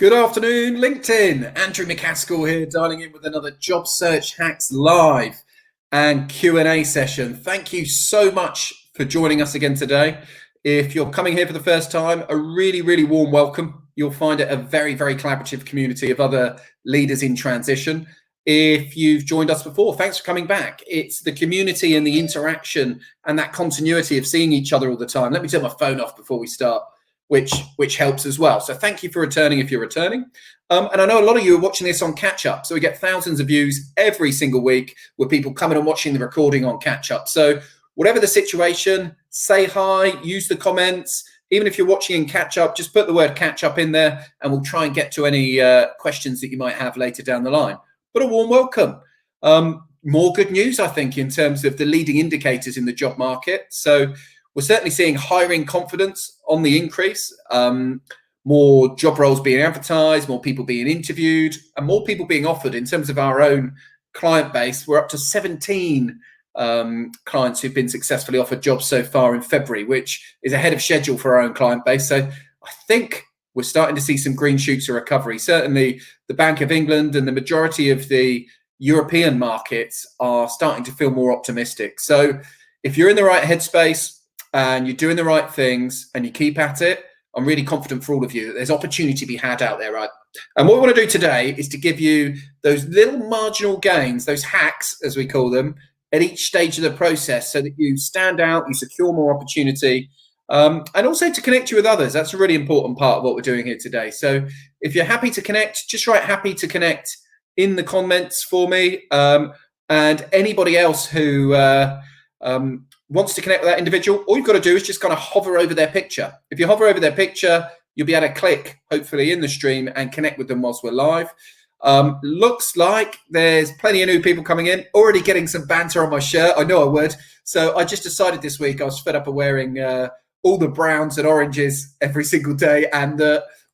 Good afternoon, LinkedIn. Andrew McCaskill here, dialing in with another Job Search Hacks live and Q&A session. Thank you so much for joining us again today. If you're coming here for the first time, a really warm welcome. You'll find it a very collaborative community of other leaders in transition. If you've joined us before, thanks for coming back. It's the community and the interaction and that continuity of seeing each other all the time. Let me turn my phone off before we start. Which helps as well. So thank you for returning if you're returning. And I know a lot of you are watching this on catch up. So we get thousands of views every single week with people coming and watching the recording on catch up. So whatever the situation, say hi, use the comments. Even if you're watching in catch up, just put the word catch up in there and we'll try and get to any questions that you might have later down the line. But a warm welcome. More good news, I think, in terms of the leading indicators in the job market. So we're certainly seeing hiring confidence on the increase, more job roles being advertised, more people being interviewed, and more people being offered. In terms of our own client base, we're up to 17 clients who've been successfully offered jobs so far in February, which is ahead of schedule for our own client base. So I think we're starting to see some green shoots of recovery. Certainly the Bank of England and the majority of the European markets are starting to feel more optimistic. So if you're in the right headspace, and you're doing the right things and you keep at it, I'm really confident for all of you that there's opportunity to be had out there, right? And what we want to do today is to give you those little marginal gains, those hacks, as we call them, at each stage of the process so that you stand out, you secure more opportunity, and also to connect you with others. That's a really important part of what we're doing here today. So if you're happy to connect, just write happy to connect in the comments for me. And anybody else who wants to connect with that individual, all you've got to do is just kind of hover over their picture. If you hover over their picture, you'll be able to click, hopefully, in the stream and connect with them whilst we're live. Looks like there's plenty of new people coming in, already getting some banter on my shirt. I know I would. So I just decided this week I was fed up of wearing all the browns and oranges every single day. And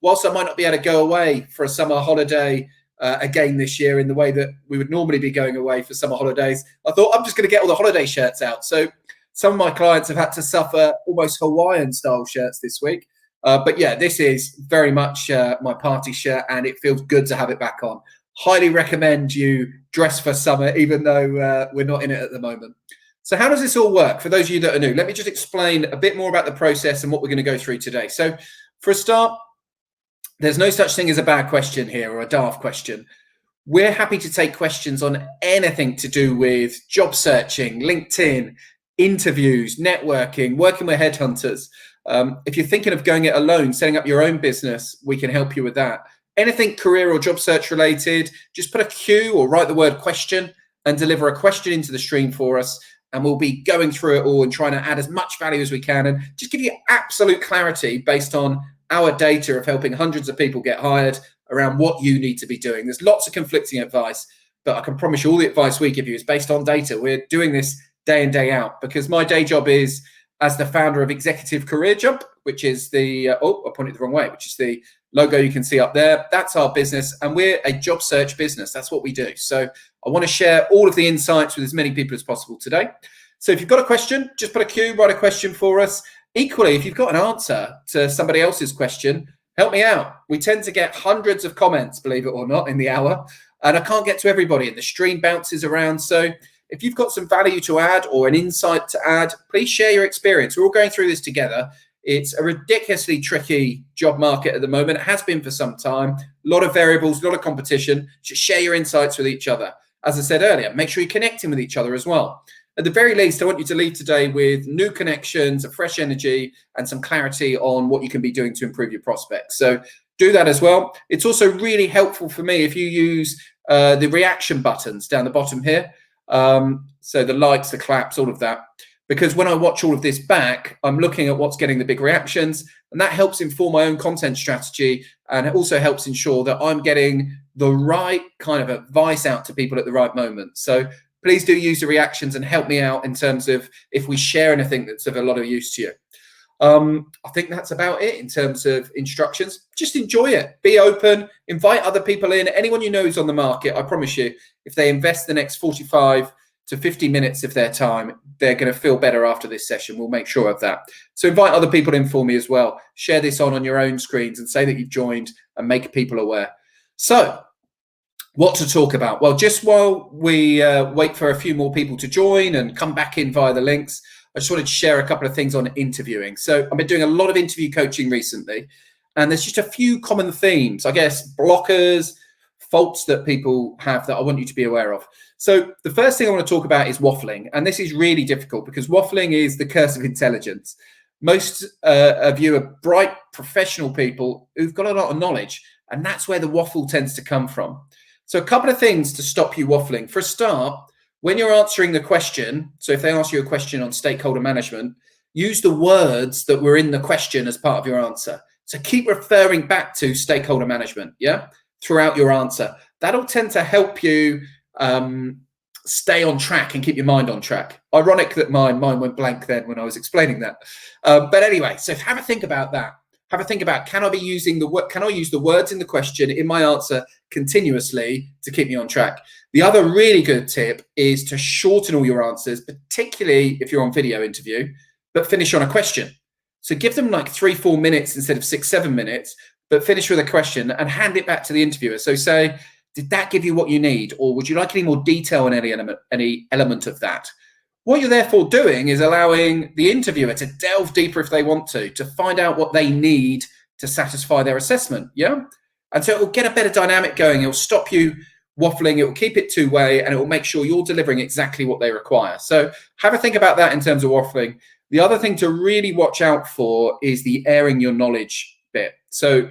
whilst I might not be able to go away for a summer holiday again this year in the way that we would normally be going away for summer holidays, I thought I'm just going to get all the holiday shirts out. So some of my clients have had to suffer almost Hawaiian style shirts this week. But yeah, this is very much my party shirt and it feels good to have it back on. Highly recommend you dress for summer, even though we're not in it at the moment. So how does this all work? For those of you that are new, let me just explain a bit more about the process and what we're going to go through today. So for a start, there's no such thing as a bad question here or a daft question. We're happy to take questions on anything to do with job searching, LinkedIn, interviews, networking, working with headhunters. If you're thinking of going it alone, setting up your own business, we can help you with that. Anything career or job search related, just put a Q or write the word question and deliver a question into the stream for us. And we'll be going through it all and trying to add as much value as we can and just give you absolute clarity based on our data of helping hundreds of people get hired around what you need to be doing. There's lots of conflicting advice, but I can promise you all the advice we give you is based on data. We're doing this day in, day out, because my day job is as the founder of Executive Career Jump, which is the, I pointed the wrong way, which is the logo you can see up there. That's our business, and we're a job search business. That's what we do. So I want to share all of the insights with as many people as possible today. So if you've got a question, just put a Q, write a question for us. Equally, if you've got an answer to somebody else's question, help me out. We tend to get hundreds of comments, believe it or not, in the hour, and I can't get to everybody, and the stream bounces around. So if you've got some value to add or an insight to add, please share your experience. We're all going through this together. It's a ridiculously tricky job market at the moment. It has been for some time. A lot of variables, a lot of competition. Just share your insights with each other. As I said earlier, make sure you're connecting with each other as well. At the very least, I want you to leave today with new connections, a fresh energy, and some clarity on what you can be doing to improve your prospects. So do that as well. It's also really helpful for me if you use the reaction buttons down the bottom here. So the likes, the claps, all of that, because when I watch all of this back, I'm looking at what's getting the big reactions, and that helps inform my own content strategy. And it also helps ensure that I'm getting the right kind of advice out to people at the right moment. So please do use the reactions and help me out in terms of if we share anything that's of a lot of use to you. I think that's about it in terms of instructions. Just enjoy it, be open, invite other people in. Anyone you know who's on the market, I promise you, if they invest the next 45 to 50 minutes of their time. They're going to feel better after this session. We'll make sure of that. So invite other people in for me as well. Share this on your own screens and say that you've joined and make people aware. So what to talk about? Well, just while we wait for a few more people to join and come back in via the links, I just wanted to share a couple of things on interviewing. So I've been doing a lot of interview coaching recently, and there's just a few common themes, I guess, blockers, faults that people have that I want you to be aware of. So the first thing I want to talk about is waffling. And this is really difficult because waffling is the curse of intelligence. Most of you are bright professional people who've got a lot of knowledge, and that's where the waffle tends to come from. So a couple of things to stop you waffling. For a start, when you're answering the question, so if they ask you a question on stakeholder management, use the words that were in the question as part of your answer. So keep referring back to stakeholder management, throughout your answer. That'll tend to help you stay on track and keep your mind on track. Ironic that my mind went blank then when I was explaining that. But anyway, so have a think about that. Have a think about, can I use the words in the question in my answer continuously to keep me on track? The other really good tip is to shorten all your answers, particularly if you're on video interview, but finish on a question. So give them like 3-4 minutes instead of 6-7 minutes, but finish with a question and hand it back to the interviewer. So say, did that give you what you need? Or would you like any more detail on any element of that? What you're therefore doing is allowing the interviewer to delve deeper if they want to find out what they need to satisfy their assessment, And so it will get a better dynamic going. It will stop you waffling. It will keep it two-way, and it will make sure you're delivering exactly what they require. So have a think about that in terms of waffling. The other thing to really watch out for is the airing your knowledge bit. So,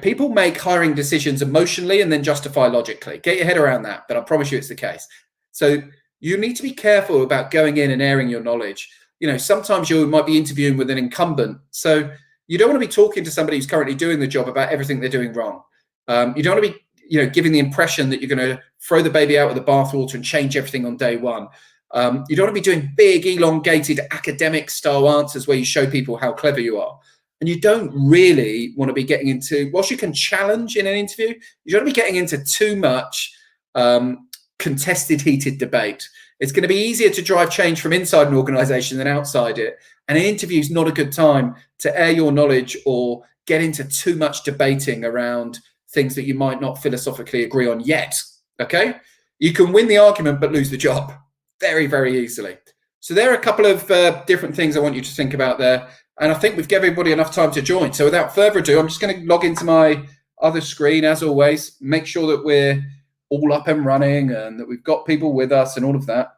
people make hiring decisions emotionally and then justify logically. Get your head around that, but I promise you it's the case. So you need to be careful about going in and airing your knowledge. Sometimes you might be interviewing with an incumbent. So you don't want to be talking to somebody who's currently doing the job about everything they're doing wrong. You don't want to be, giving the impression that you're going to throw the baby out with the bathwater and change everything on day one. You don't want to be doing big, elongated, academic style answers where you show people how clever you are. And you don't really want to be getting into, whilst you can challenge in an interview, you don't want to be getting into too much contested, heated debate. It's going to be easier to drive change from inside an organization than outside it. And an interview is not a good time to air your knowledge or get into too much debating around things that you might not philosophically agree on yet. Okay? You can win the argument, but lose the job very, very easily. So there are a couple of different things I want you to think about there. And I think we've given everybody enough time to join. So without further ado, I'm just going to log into my other screen, as always, make sure that we're all up and running and that we've got people with us and all of that.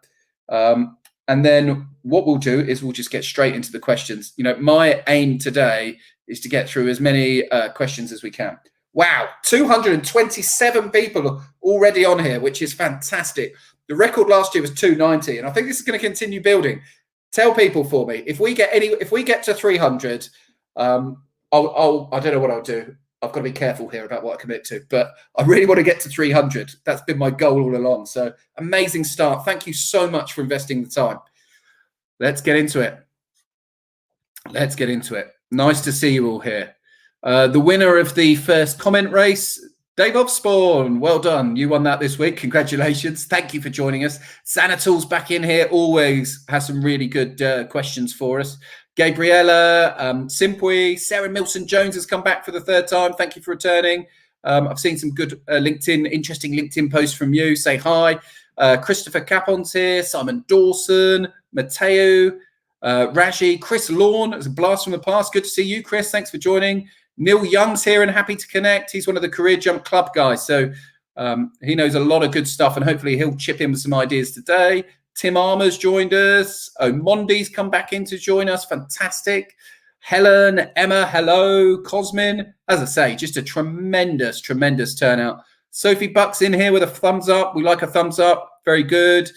And then what we'll do is we'll just get straight into the questions. My aim today is to get through as many questions as we can. Wow, 227 people already on here, which is fantastic. The record last year was 290, and I think this is going to continue building. Tell people for me, if we get to 300, I don't know what I'll do. I've got to be careful here about what I commit to, but I really want to get to 300. That's been my goal all along. So amazing start. Thank you so much for investing the time. Let's get into it. Nice to see you all here. The winner of the first comment race, Dave Obspawn. Well done. You won that this week. Congratulations. Thank you for joining us. Sanatul's back in here. Always has some really good questions for us. Gabriella, Simpui, Sarah Milson-Jones has come back for the third time. Thank you for returning. I've seen some good interesting LinkedIn posts from you. Say hi. Christopher Capon's here. Simon Dawson, Matteo, Raji, Chris Lawn. It's a blast from the past. Good to see you, Chris. Thanks for joining. Neil Young's here and happy to connect. He's one of the Career Jump Club guys. So he knows a lot of good stuff, and hopefully he'll chip in with some ideas today. Tim Armour's joined us. Mondi's come back in to join us. Fantastic. Helen, Emma, hello. Cosmin. As I say, just a tremendous turnout. Sophie Buck's in here with a thumbs up. We like a thumbs up. Very good.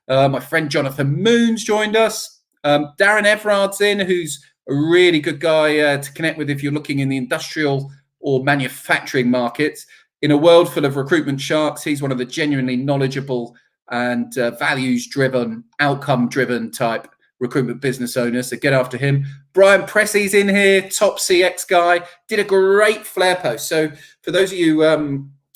My friend Jonathan Moon's joined us. Darren Everard's in, who's a really good guy to connect with if you're looking in the industrial or manufacturing markets. In a world full of recruitment sharks, he's one of the genuinely knowledgeable and values-driven, outcome-driven type recruitment business owners. So get after him. Brian Pressy's in here, top CX guy, did a great flare post. So for those of you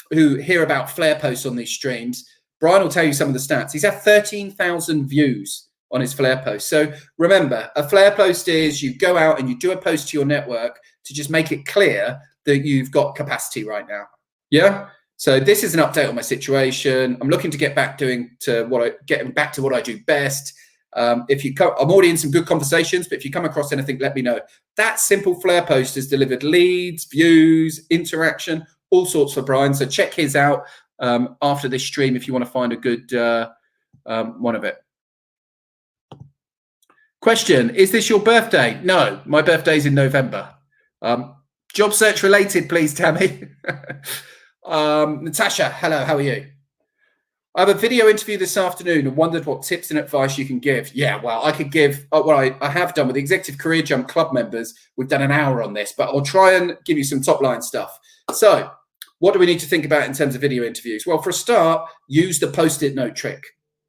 who hear about flare posts on these streams, Brian will tell you some of the stats. He's had 13,000 views on his Flare post. So remember, a Flare post is you go out and you do a post to your network to just make it clear that you've got capacity right now. Yeah. So this is an update on my situation. I'm looking to get back getting back to what I do best. I'm already in some good conversations, but if you come across anything, let me know. That simple Flare post has delivered leads, views, interaction, all sorts for Brian. So check his out after this stream if you want to find a good one of it. Question, is this your birthday? No, my birthday's in November. Job search related, please, Tammy. Natasha, hello, how are you? I have a video interview this afternoon and wondered what tips and advice you can give. Yeah, well, I could give what I have done with the Executive Career Jump Club members. We've done an hour on this, but I'll try and give you some top line stuff. So what do we need to think about in terms of video interviews? Well, for a start, use the Post-it note trick,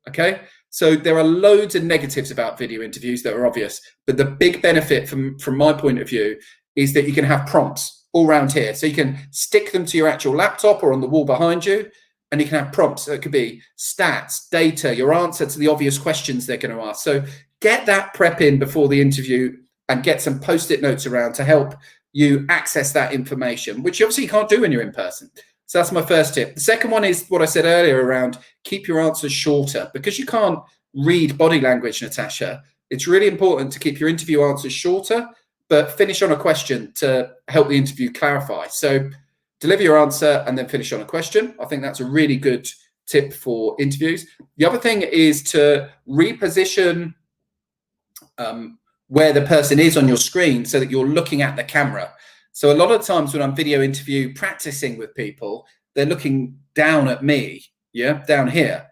okay? So there are loads of negatives about video interviews that are obvious, but the big benefit from my point of view is that you can have prompts all around here. So you can stick them to your actual laptop or on the wall behind you, and you can have prompts. So it could be stats, data, your answer to the obvious questions they're going to ask. So get that prep in before the interview and get some Post-it notes around to help you access that information, which obviously you can't do when you're in person. So that's my first tip. The second one is what I said earlier around keep your answers shorter. Because you can't read body language, Natasha, it's really important to keep your interview answers shorter, but finish on a question to help the interview clarify. So deliver your answer and then finish on a question. I think that's a really good tip for interviews. The other thing is to reposition where the person is on your screen so that you're looking at the camera. So a lot of times when I'm video interview practicing with people, they're looking down at me, down here.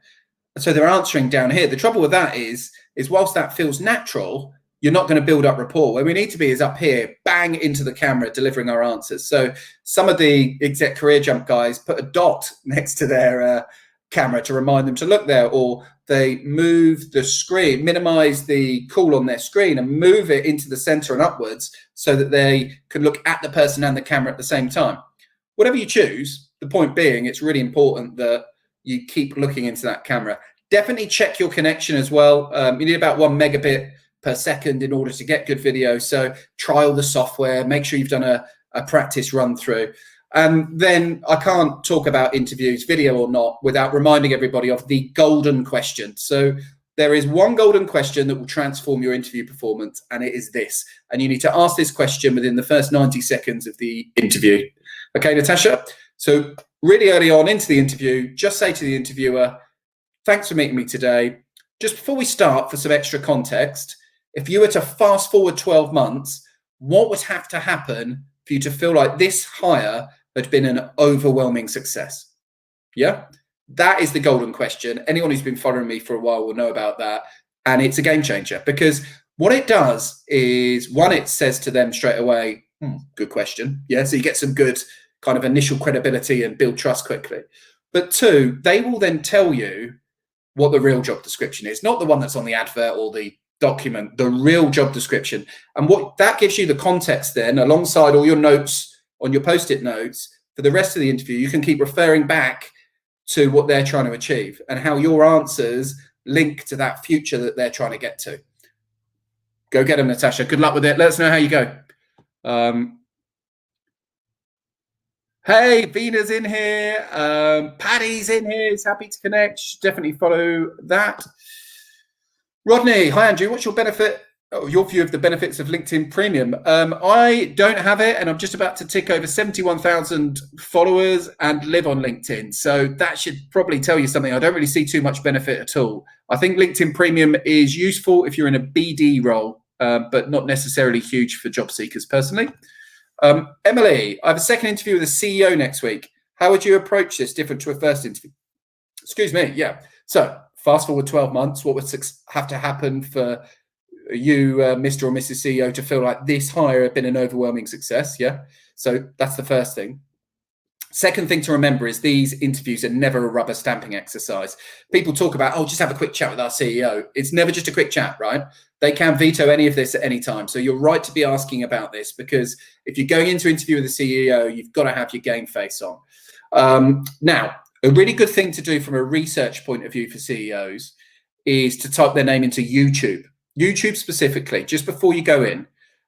So they're answering down here. The trouble with that is whilst that feels natural, you're not going to build up rapport. Where we need to be is up here, bang into the camera, delivering our answers. So some of the Exec Career Jump guys put a dot next to their camera to remind them to look there, or they move the screen, minimize the call on their screen and move it into the center and upwards so that they can look at the person and the camera at the same time. Whatever you choose, the point being, it's really important that you keep looking into that camera. Definitely check your connection as well. You need about 1 megabit per second in order to get good video. So trial the software, make sure you've done a practice run through. And then I can't talk about interviews, video or not, without reminding everybody of the golden question. So there is one golden question that will transform your interview performance, and it is this. And you need to ask this question within the first 90 seconds of the interview. Okay, Natasha? So really early on into the interview, just say to the interviewer, thanks for meeting me today. Just before we start, for some extra context, if you were to fast forward 12 months, what would have to happen for you to feel like this hire had been an overwhelming success? Yeah, that is the golden question. Anyone who's been following me for a while will know about that. And it's a game changer because what it does is, one, it says to them straight away, good question. Yeah, so you get some good kind of initial credibility and build trust quickly. But two, they will then tell you what the real job description is, not the one that's on the advert or the document, the real job description. And what that gives you the context then, alongside all your notes on your Post-it notes, for the rest of the interview, you can keep referring back to what they're trying to achieve and how your answers link to that future that they're trying to get to. Go get them, Natasha. Good luck with it. Let us know how you go. Hey, Vina's in here. Paddy's in here. He's happy to connect. Definitely follow that. Rodney, hi Andrew. What's your your view of the benefits of LinkedIn Premium? I don't have it, and I'm just about to tick over 71,000 followers and live on LinkedIn. So that should probably tell you something. I don't really see too much benefit at all. I think LinkedIn Premium is useful if you're in a BD role, but not necessarily huge for job seekers personally. Emily, I have a second interview with the CEO next week. How would you approach this different to a first interview? Excuse me. Yeah. So fast forward 12 months, what would have to happen for you, Mr. or Mrs. CEO, to feel like this hire had been an overwhelming success? Yeah. So that's the first thing. Second thing to remember is these interviews are never a rubber stamping exercise. People talk about, just have a quick chat with our CEO. It's never just a quick chat, right? They can veto any of this at any time. So you're right to be asking about this, because if you're going into interview with the CEO, you've got to have your game face on. Now, A really good thing to do from a research point of view for CEOs is to type their name into YouTube specifically, just before you go in.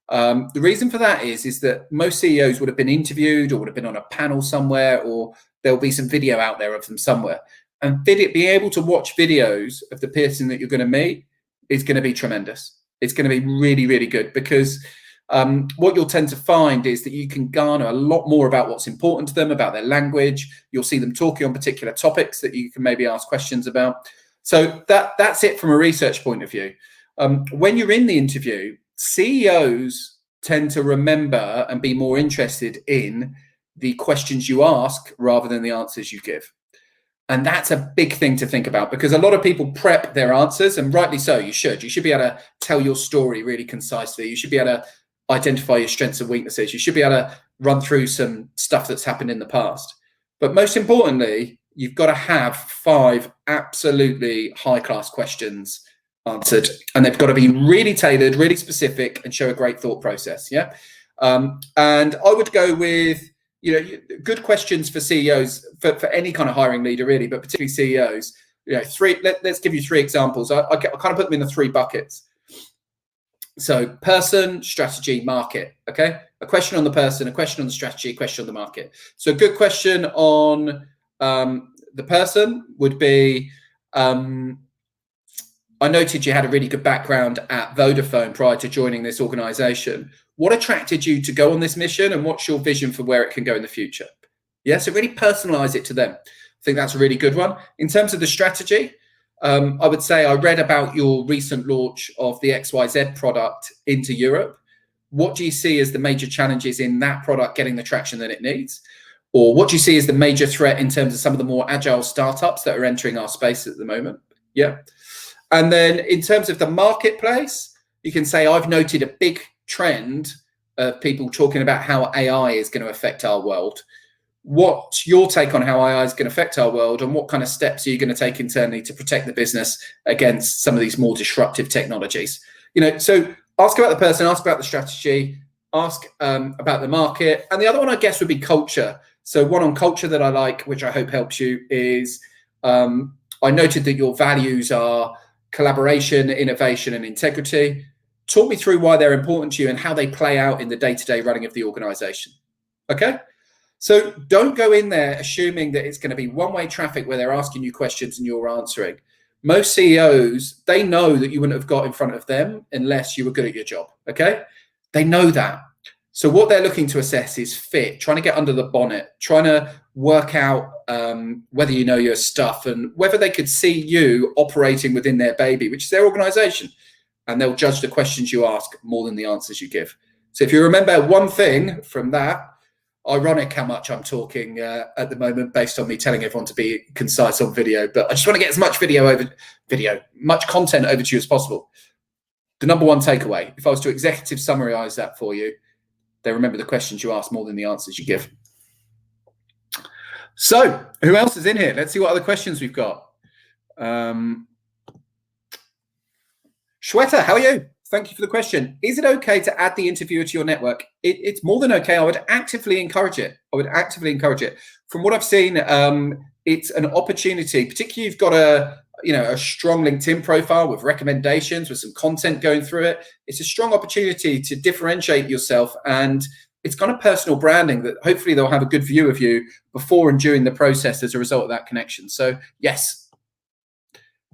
The reason for that is that most CEOs would have been interviewed or would have been on a panel somewhere, or there'll be some video out there of them somewhere. And being able to watch videos of the person that you're going to meet is going to be tremendous. It's going to be really, really good, because what you'll tend to find is that you can garner a lot more about what's important to them, about their language. You'll see them talking on particular topics that you can maybe ask questions about. So that's it from a research point of view. When you're in the interview, CEOs tend to remember and be more interested in the questions you ask rather than the answers you give. And that's a big thing to think about, because a lot of people prep their answers, and rightly so. You should be able to tell your story really concisely. You should be able to identify your strengths and weaknesses. You should be able to run through some stuff that's happened in the past. But most importantly, you've got to have 5 absolutely high-class questions answered, and they've got to be really tailored, really specific, and show a great thought process. Yeah. And I would go with, good questions for CEOs, for any kind of hiring leader really, but particularly CEOs. Let's give you 3 examples. I kind of put them in the 3 buckets. So person, strategy, market. Okay, a question on the person, a question on the strategy, a question on the market. So a good question on the person would be, I noted you had a really good background at Vodafone prior to joining this organization. What attracted you to go on this mission, and what's your vision for where it can go in the future? Yeah, so really personalize it to them. I think that's a really good one. In terms of the strategy, I would say I read about your recent launch of the XYZ product into Europe. What do you see as the major challenges in that product getting the traction that it needs? Or what do you see as the major threat in terms of some of the more agile startups that are entering our space at the moment? Yeah. And then in terms of the marketplace, you can say, I've noted a big trend of people talking about how AI is going to affect our world. What's your take on how AI is going to affect our world, and what kind of steps are you going to take internally to protect the business against some of these more disruptive technologies? So ask about the person, ask about the strategy, ask about the market. And the other one, I guess, would be culture. So one on culture that I like, which I hope helps you, is I noted that your values are collaboration, innovation, and integrity. Talk me through why they're important to you and how they play out in the day-to-day running of the organization. Okay? So don't go in there assuming that it's going to be one-way traffic where they're asking you questions and you're answering. Most CEOs, they know that you wouldn't have got in front of them unless you were good at your job. Okay? They know that. So what they're looking to assess is fit, trying to get under the bonnet, trying to work out whether you know your stuff and whether they could see you operating within their baby, which is their organization. And they'll judge the questions you ask more than the answers you give. So if you remember one thing from that, ironic how much I'm talking at the moment based on me telling everyone to be concise on video, but I just want to get as much much content over to you as possible. The number one takeaway, if I was to executive summarize that for you, they remember the questions you ask more than the answers you give. So who else is in here? Let's see what other questions we've got. Shweta, how are you? Thank you for the question. Is it okay to add the interviewer to your network? It's more than okay. I would actively encourage it. From what I've seen, it's an opportunity, particularly if you've got a strong LinkedIn profile with recommendations, with some content going through it. It's a strong opportunity to differentiate yourself, and it's kind of personal branding that hopefully they'll have a good view of you before and during the process as a result of that connection. So yes,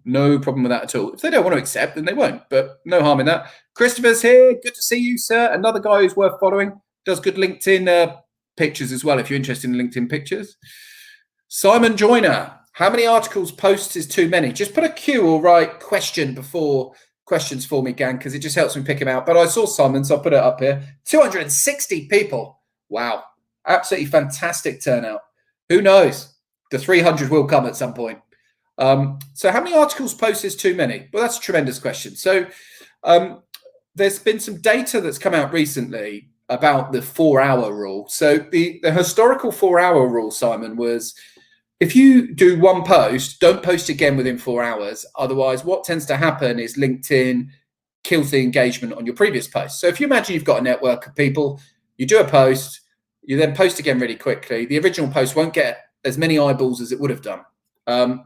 no problem with that at all. If they don't want to accept, then they won't, but no harm in that. Christopher's here. Good to see you, sir. Another guy who's worth following. Does good LinkedIn pictures as well, if you're interested in LinkedIn pictures. Simon Joyner. How many articles posts is too many? Just put a Q or write question before questions for me, gang, because it just helps me pick them out. But I saw Simon, so I'll put it up here. 260 people. Wow. Absolutely fantastic turnout. Who knows? The 300 will come at some point. So how many articles posts is too many? Well, that's a tremendous question. So there's been some data that's come out recently about the 4-hour rule. So the historical 4-hour rule, Simon, was if you do one post, don't post again within 4 hours. Otherwise, what tends to happen is LinkedIn kills the engagement on your previous post. So if you imagine you've got a network of people, you do a post, you then post again really quickly. The original post won't get as many eyeballs as it would have done.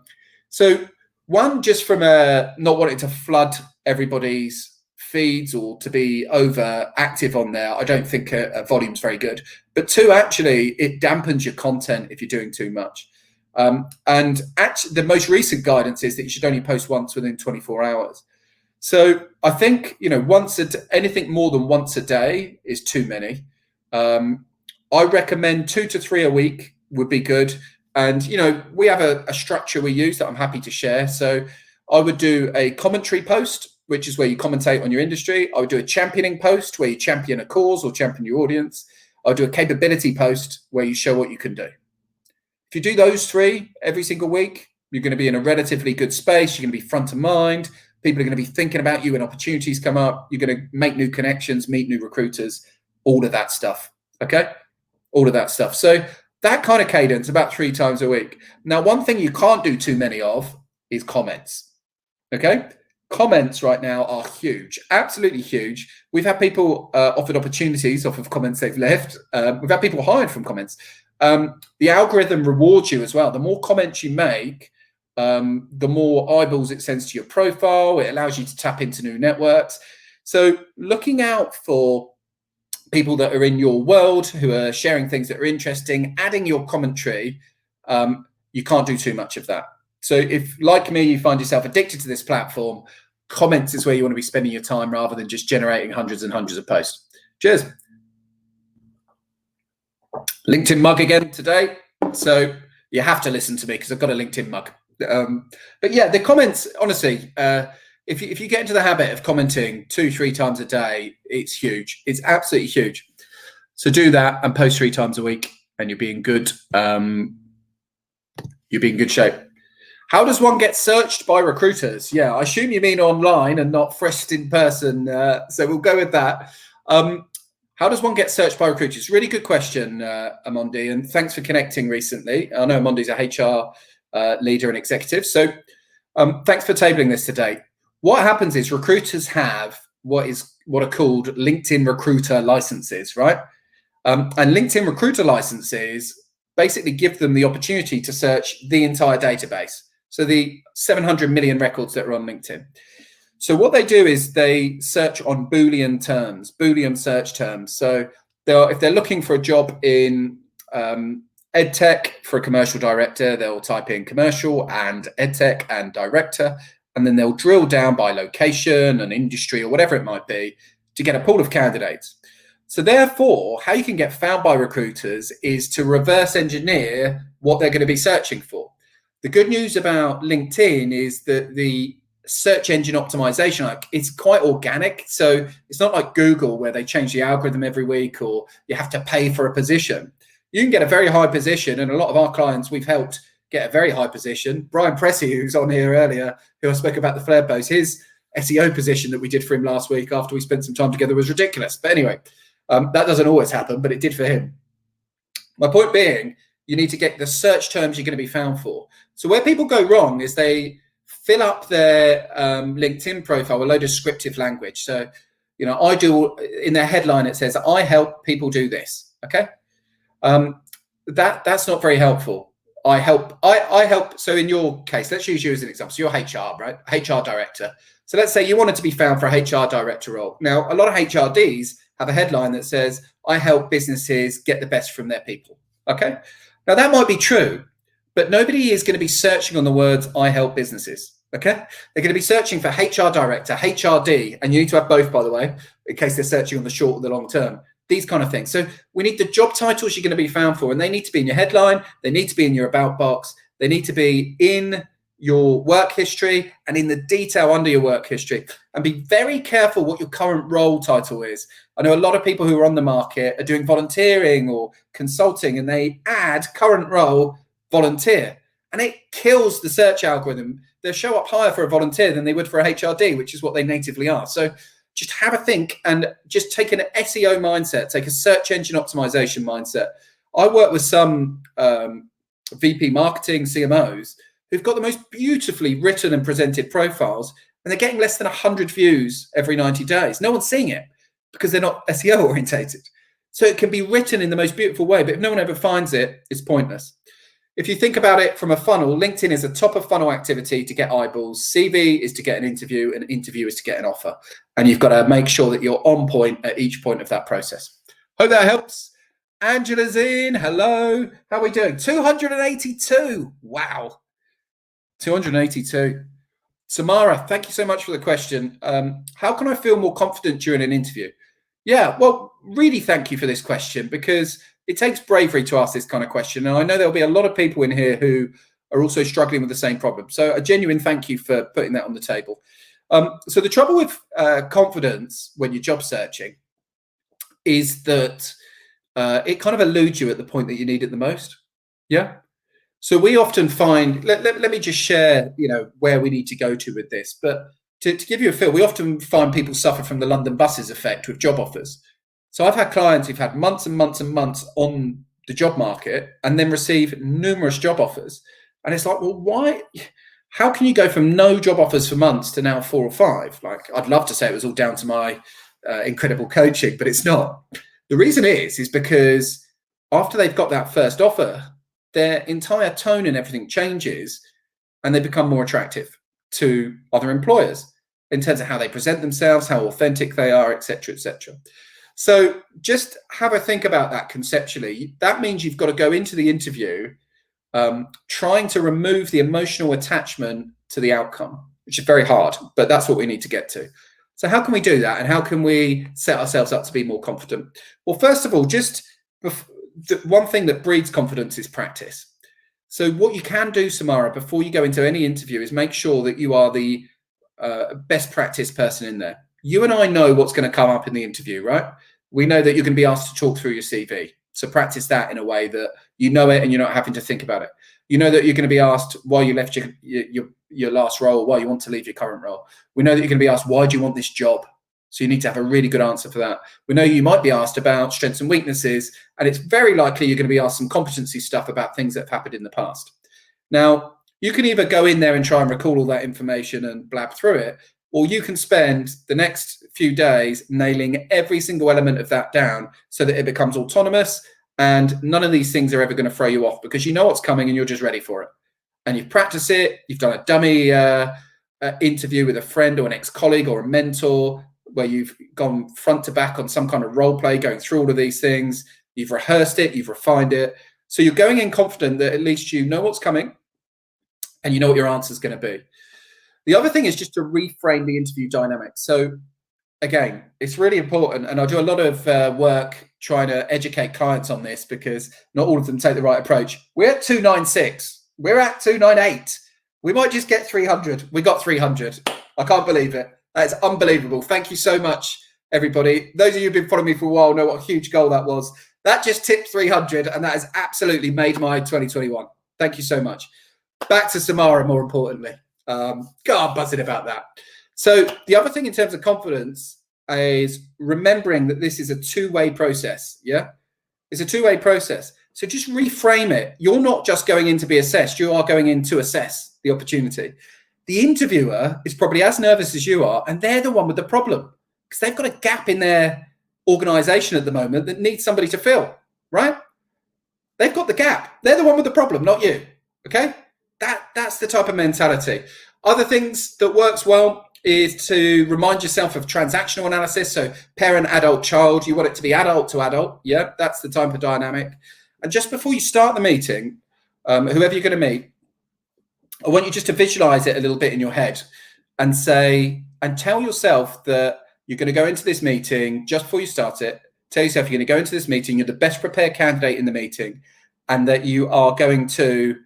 So one, just from not wanting to flood everybody's feeds or to be over active on there, I don't think a volume's very good. But two, actually, it dampens your content if you're doing too much. And actually, the most recent guidance is that you should only post once within 24 hours. So I think, anything more than once a day is too many. I recommend 2 to 3 a week would be good. And, we have a structure we use that I'm happy to share. So I would do a commentary post, which is where you commentate on your industry. I would do a championing post where you champion a cause or champion your audience. I would do a capability post where you show what you can do. If you do those 3 every single week, you're going to be in a relatively good space. You're going to be front of mind. People are going to be thinking about you when opportunities come up. You're going to make new connections, meet new recruiters, all of that stuff. Okay? All of that stuff. So that kind of cadence, about 3 times a week. Now, one thing you can't do too many of is comments. Okay? Comments right now are huge, absolutely huge. We've had people offered opportunities off of comments they've left. We've had people hired from comments. The algorithm rewards you as well. The more comments you make, the more eyeballs it sends to your profile. It allows you to tap into new networks. So looking out for people that are in your world who are sharing things that are interesting, adding your commentary, you can't do too much of that. So if, like me, you find yourself addicted to this platform, comments is where you want to be spending your time rather than just generating hundreds and hundreds of posts. Cheers. LinkedIn mug again today. So you have to listen to me because I've got a LinkedIn mug. But yeah, the comments, honestly, if you get into the habit of commenting 2-3 times a day, it's huge. It's absolutely huge. So do that and post 3 times a week and you'll be in good, shape. How does one get searched by recruiters? Yeah, I assume you mean online and not fresh in person. So we'll go with that. How does one get searched by recruiters? Really good question, Amondi, and thanks for connecting recently. I know Amondi's a HR leader and executive. So thanks for tabling this today. What happens is recruiters have what are called LinkedIn recruiter licenses, right? And LinkedIn recruiter licenses basically give them the opportunity to search the entire database. So the 700 million records that are on LinkedIn. So what they do is they search on Boolean terms, Boolean search terms. So if they're looking for a job in EdTech for a commercial director, they'll type in commercial and EdTech and director, and then they'll drill down by location and industry or whatever it might be to get a pool of candidates. So therefore, how you can get found by recruiters is to reverse engineer what they're going to be searching for. The good news about LinkedIn is that the search engine optimization, it's quite organic. So it's not like Google where they change the algorithm every week or you have to pay for a position. You can get a very high position, and a lot of our clients we've helped get a very high position. Brian Pressey, who's on here earlier, who I spoke about the flare post, his SEO position that we did for him last week after we spent some time together was ridiculous. But anyway, that doesn't always happen, but it did for him. My point being, you need to get the search terms you're going to be found for. So where people go wrong is they fill up their LinkedIn profile with a load of scriptive language. So, I do, in their headline, it says, I help people do this. Okay. That's not very helpful. I help. So in your case, let's use you as an example. So you're HR, right? HR director. So let's say you wanted to be found for a HR director role. Now, a lot of HRDs have a headline that says, I help businesses get the best from their people. Okay. Now that might be true, but nobody is going to be searching on the words, I help businesses. Okay. They're going to be searching for HR director, HRD, and you need to have both, by the way, in case they're searching on the short or the long term. These kind of things. So we need the job titles you're going to be found for, and they need to be in your headline. They need to be in your about box. They need to be in your work history and in the detail under your work history. And be very careful what your current role title is. I know a lot of people who are on the market are doing volunteering or consulting, and they add current role volunteer, and it kills the search algorithm. They'll show up higher for a volunteer than they would for a HRD, which is what they natively are. So just have a think and just take an SEO mindset, take a search engine optimization mindset. I work with some VP marketing CMOs who've got the most beautifully written and presented profiles, and they're getting less than 100 views every 90 days. No one's seeing it because they're not SEO orientated. So it can be written in the most beautiful way, but if no one ever finds it, it's pointless. if you think about it from a funnel, LinkedIn is a top of funnel activity to get eyeballs. CV is to get an interview, and interview is to get an offer. And you've got to make sure that you're on point at each point of that process. Hope that helps. Angela's in. Hello. How are we doing? 282. Wow. 282. Samara, thank you so much for the question. How can I feel more confident during an interview? Yeah, well, really thank you for this question, because it takes bravery to ask this kind of question. And I know there'll be a lot of people in here who are also struggling with the same problem. So a genuine thank you for putting that on the table. So the trouble with confidence when you're job searching is that it kind of eludes you at the point that you need it the most. Yeah. So we often find, let me just share, where we need to go to with this. But to give you a feel, we often find people suffer from the London buses effect with job offers. So I've had clients who've had months and months and months on the job market and then receive numerous job offers. And it's like, well, why? How can you go from no job offers for months to now 4 or 5? Like, I'd love to say it was all down to my incredible coaching, but it's not. The reason is because after they've got that first offer, their entire tone and everything changes, and they become more attractive to other employers in terms of how they present themselves, how authentic they are, etc., etc. So just have a think about that conceptually. That means you've got to go into the interview trying to remove the emotional attachment to the outcome, which is very hard, but that's what we need to get to. So how can we do that, and how can we set ourselves up to be more confident? Well, first of all, just the one thing that breeds confidence is practice. So what you can do, Samara, before you go into any interview is make sure that you are the best practice person in there. You and I know what's going to come up in the interview, right? We know that you're going to be asked to talk through your CV. So practice that in a way that you know it and you're not having to think about it. You know that you're going to be asked why you left your last role, why you want to leave your current role. We know that you're going to be asked, why do you want this job? So you need to have a really good answer for that. We know you might be asked about strengths and weaknesses, and it's very likely you're going to be asked some competency stuff about things that have happened in the past. Now, you can either go in there and try and recall all that information and blab through it, or you can spend the next few days nailing every single element of that down so that it becomes autonomous, and none of these things are ever going to throw you off because you know what's coming and you're just ready for it. And you've practiced it, you've done a dummy interview with a friend or an ex-colleague or a mentor, where you've gone front to back on some kind of role play, going through all of these things. You've rehearsed it, you've refined it. So you're going in confident that at least you know what's coming and you know what your answer is going to be. The other thing is just to reframe the interview dynamic. So again, it's really important, and I do a lot of work trying to educate clients on this because not all of them take the right approach. We're at 296. We're at 298. We might just get 300. We got 300. I can't believe it. That is unbelievable. Thank you so much, everybody. Those of you who've been following me for a while know what a huge goal that was. That just tipped 300, and that has absolutely made my 2021. Thank you so much. Back to Samara, more importantly. God, buzzing about that. So the other thing in terms of confidence is remembering that this is a two-way process. Yeah, it's a two-way process. So just reframe it. You're not just going in to be assessed. You are going in to assess the opportunity. The interviewer is probably as nervous as you are, and they're the one with the problem because they've got a gap in their organization at the moment that needs somebody to fill, right? They've got the gap. They're the one with the problem, not you. Okay? That's the type of mentality. Other things that works well is to remind yourself of transactional analysis. So parent, adult, child, you want it to be adult to adult. Yeah, that's the type of dynamic. And just before you start the meeting, whoever you're going to meet, I want you just to visualize it a little bit in your head and tell yourself that you're going to go into this meeting just before you start it. Tell yourself you're going to go into this meeting, you're the best prepared candidate in the meeting, and that you are going to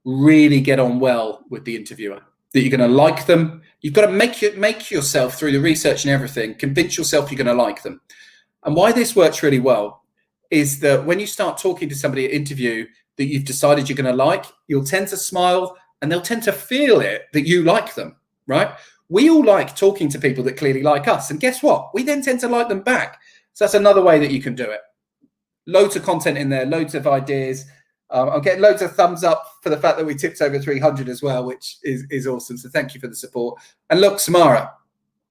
really get on well with the interviewer, that you're going to like them. You've got to make yourself, through the research and everything, convince yourself you're going to like them. And why this works really well is that when you start talking to somebody at interview that you've decided you're going to like, you'll tend to smile and they'll tend to feel it that you like them, right? We all like talking to people that clearly like us. And guess what? We then tend to like them back. So that's another way that you can do it. Loads of content in there, loads of ideas. I'm getting loads of thumbs up for the fact that we tipped over 300 as well, which is awesome. So thank you for the support. And look, Samara,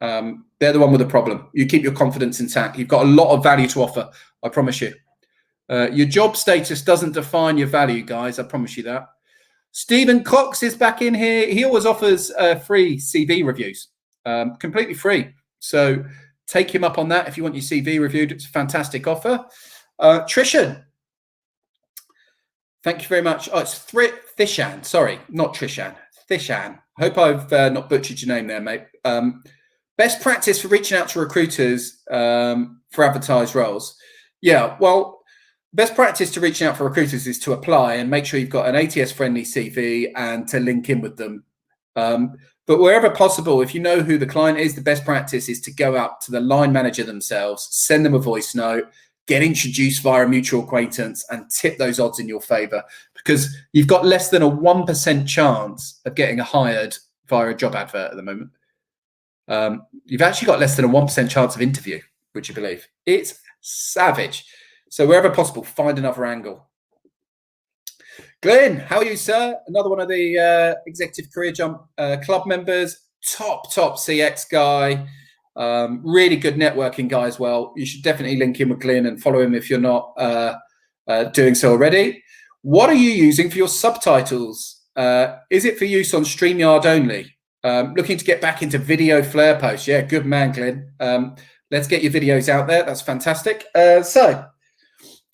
they're the one with the problem. You keep your confidence intact. You've got a lot of value to offer, I promise you. Your job status doesn't define your value, guys. I promise you that. Stephen Cox is back in here. He always offers free CV reviews, completely free. So take him up on that if you want your CV reviewed. It's a fantastic offer. Trishan, thank you very much. Oh, it's Thishan. Sorry, not Trishan. Thishan. Hope I've not butchered your name there, mate. Best practice for reaching out to recruiters for advertised roles. Yeah, well, best practice to reaching out for recruiters is to apply and make sure you've got an ATS-friendly CV and to link in with them. But wherever possible, if you know who the client is, the best practice is to go up to the line manager themselves, send them a voice note, get introduced via a mutual acquaintance, and tip those odds in your favor, because you've got less than a 1% chance of getting hired via a job advert at the moment. You've actually got less than a 1% chance of interview, would you believe? It's savage. So wherever possible, find another angle. Glenn, how are you, sir? Another one of the Executive Career Jump Club members. Top CX guy. Really good networking guy as well. You should definitely link in with Glenn and follow him if you're not doing so already. What are you using for your subtitles? Is it for use on StreamYard only? Looking to get back into video flare posts. Yeah, good man, Glenn. Let's get your videos out there. That's fantastic. So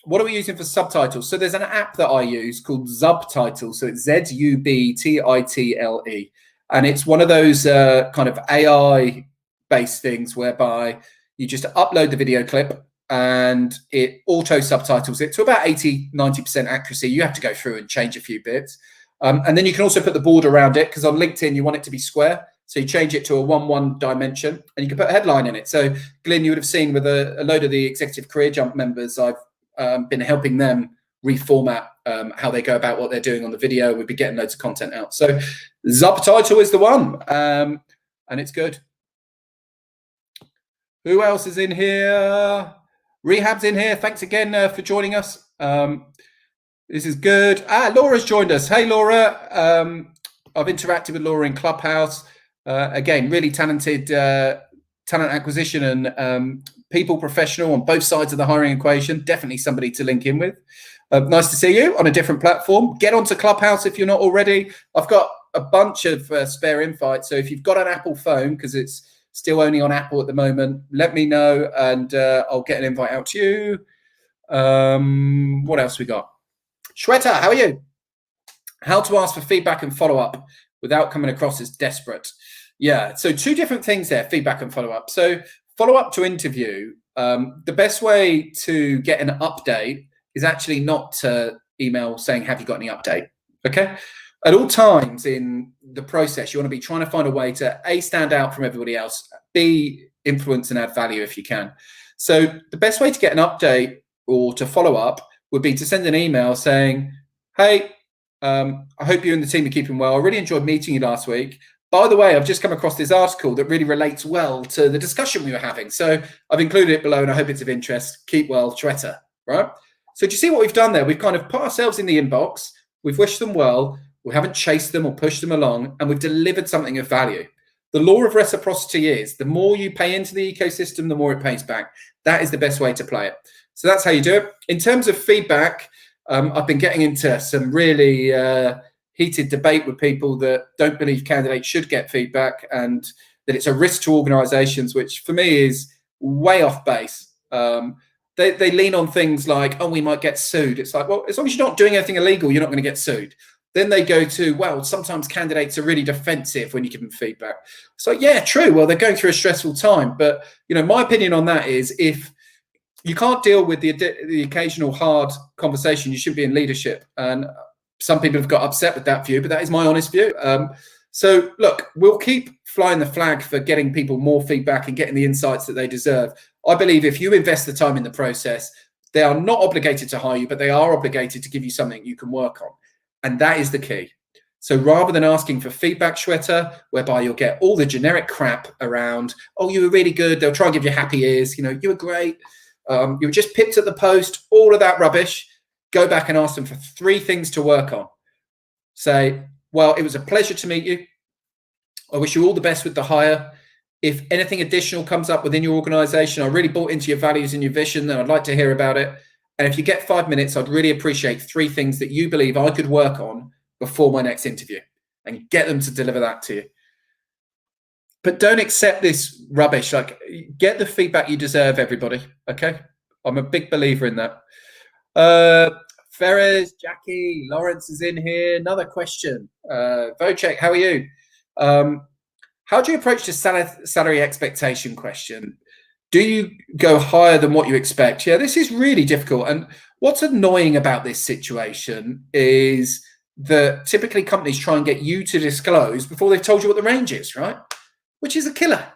what are we using for subtitles? So there's an app that I use called Zubtitle. So it's Zubtitle. And it's one of those kind of AI-based things whereby you just upload the video clip and it auto subtitles it to about 80-90% accuracy. You have to go through and change a few bits. And then you can also put the border around it, because on LinkedIn, you want it to be square. So you change it to a 1:1 dimension and you can put a headline in it. So Glenn, you would have seen with a load of the Executive Career Jump members, I've been helping them reformat how they go about what they're doing on the video. We'll be getting loads of content out. So Zubtitle is the one, and it's good. Who else is in here? Rehab's in here. Thanks again for joining us. This is good. Laura's joined us. Hey, Laura. I've interacted with Laura in Clubhouse. Again, really talented talent acquisition and people professional on both sides of the hiring equation. Definitely somebody to link in with. Nice to see you on a different platform. Get onto Clubhouse if you're not already. I've got a bunch of spare invites. So if you've got an Apple phone, because it's still only on Apple at the moment, let me know and I'll get an invite out to you. What else we got? Shweta, how are you? How to ask for feedback and follow up without coming across as desperate. Yeah, so two different things there, feedback and follow up. So follow up to interview, the best way to get an update is actually not to email saying, have you got any update? Okay. At all times in the process, you want to be trying to find a way to A, stand out from everybody else, B, influence and add value if you can. So the best way to get an update or to follow up would be to send an email saying, hey, I hope you and the team are keeping well. I really enjoyed meeting you last week. By the way, I've just come across this article that really relates well to the discussion we were having. So I've included it below and I hope it's of interest. Keep well, Shweta, right? So do you see what we've done there? We've kind of put ourselves in the inbox. We've wished them well. We haven't chased them or pushed them along, and we've delivered something of value. The law of reciprocity is the more you pay into the ecosystem, the more it pays back. That is the best way to play it. So that's how you do it. In terms of feedback, I've been getting into some really heated debate with people that don't believe candidates should get feedback and that it's a risk to organizations, which for me is way off base. They lean on things like, oh, we might get sued. It's like, well, as long as you're not doing anything illegal, you're not going to get sued. Then they go to, well, sometimes candidates are really defensive when you give them feedback. So yeah, true. Well, they're going through a stressful time. But, you know, my opinion on that is if you can't deal with the occasional hard conversation, you should be in leadership. And some people have got upset with that view, but that is my honest view. So look, we'll keep flying the flag for getting people more feedback and getting the insights that they deserve. I believe if you invest the time in the process, they are not obligated to hire you, but they are obligated to give you something you can work on. And that is the key. So rather than asking for feedback, Shweta, whereby you'll get all the generic crap around, oh, you were really good. They'll try and give you happy ears. You know, you were great. You were just picked at the post, all of that rubbish. Go back and ask them for 3 things to work on. Say, well, it was a pleasure to meet you. I wish you all the best with the hire. If anything additional comes up within your organization, I really bought into your values and your vision, then I'd like to hear about it. And if you get 5 minutes, I'd really appreciate 3 things that you believe I could work on before my next interview, and get them to deliver that to you. But don't accept this rubbish. Like, get the feedback you deserve, everybody. Okay? I'm a big believer in that. Ferris, Jackie, Lawrence is in here. Another question. Vocek, how are you? How do you approach the salary expectation question? Do you go higher than what you expect? Yeah, this is really difficult. And what's annoying about this situation is that typically companies try and get you to disclose before they've told you what the range is, right? Which is a killer,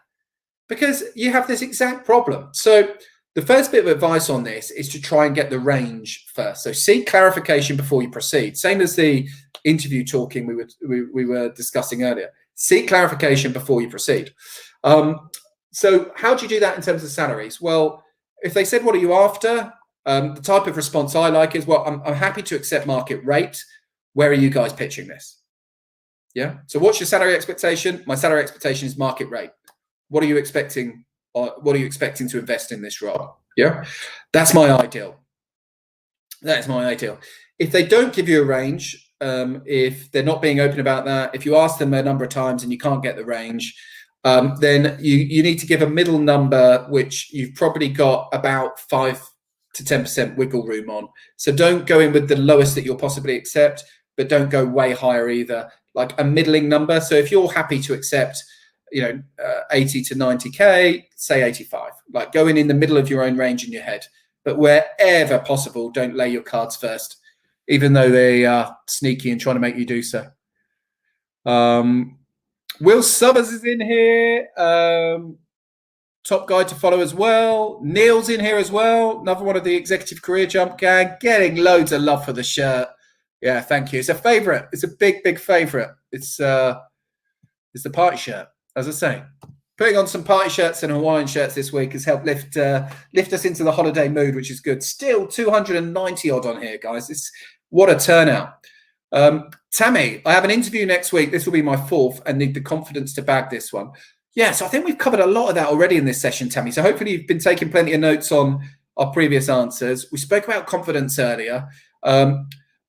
because you have this exact problem. So the first bit of advice on this is to try and get the range first. So seek clarification before you proceed. Same as the interview talking we were discussing earlier. Seek clarification before you proceed. So how do you do that in terms of salaries? Well, if they said, what are you after? The type of response I like is, well, I'm happy to accept market rate. Where are you guys pitching this? Yeah. So what's your salary expectation? My salary expectation is market rate. What are you expecting? What are you expecting to invest in this role? Yeah. That's my ideal. That's my ideal. If they don't give you a range, if they're not being open about that, if you ask them a number of times and you can't get the range, then you need to give a middle number, which you've probably got about 5 to 10% wiggle room on. So don't go in with the lowest that you'll possibly accept, but don't go way higher either. Like a middling number. So if you're happy to accept, 80 to 90K, say 85. Like, going in the middle of your own range in your head. But wherever possible, don't lay your cards first, even though they are sneaky and trying to make you do so. Will Summers is in here. Top guy to follow as well. Neil's in here as well. Another one of the Executive Career Jump gang. Getting loads of love for the shirt. Yeah, thank you. It's a favorite. It's a big, big favorite. It's the party shirt, as I say. Putting on some party shirts and Hawaiian shirts this week has helped lift us into the holiday mood, which is good. Still 290 odd on here, guys. What a turnout. Tammy, I have an interview next week. This will be my 4th, and need the confidence to bag this one. Yeah, so I think we've covered a lot of that already in this session, Tammy. So hopefully you've been taking plenty of notes on our previous answers. We spoke about confidence earlier.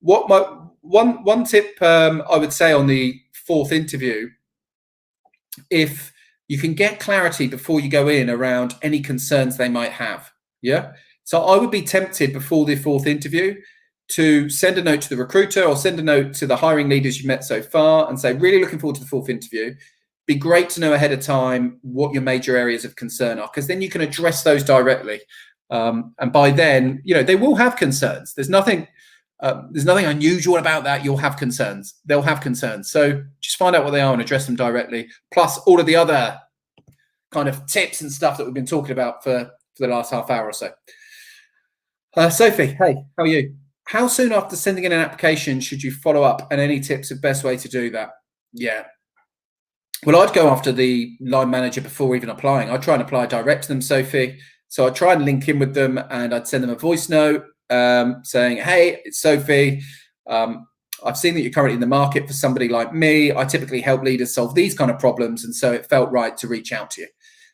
One tip I would say on the 4th interview, if you can get clarity before you go in around any concerns they might have. Yeah. So I would be tempted before the 4th interview to send a note to the recruiter or send a note to the hiring leaders you've met so far and say, really looking forward to the 4th interview. Be great to know ahead of time what your major areas of concern are, because then you can address those directly. And by then, they will have concerns. There's nothing unusual about that. You'll have concerns. They'll have concerns. So just find out what they are and address them directly. Plus all of the other kind of tips and stuff that we've been talking about for the last half hour or so. Sophie, hey, how are you? How soon after sending in an application should you follow up, and any tips of best way to do that? Yeah. Well, I'd go after the line manager before even applying. I'd try and apply direct to them, Sophie. So I'd try and link in with them, and I'd send them a voice note saying, hey, it's Sophie. I've seen that you're currently in the market for somebody like me. I typically help leaders solve these kind of problems, and so it felt right to reach out to you.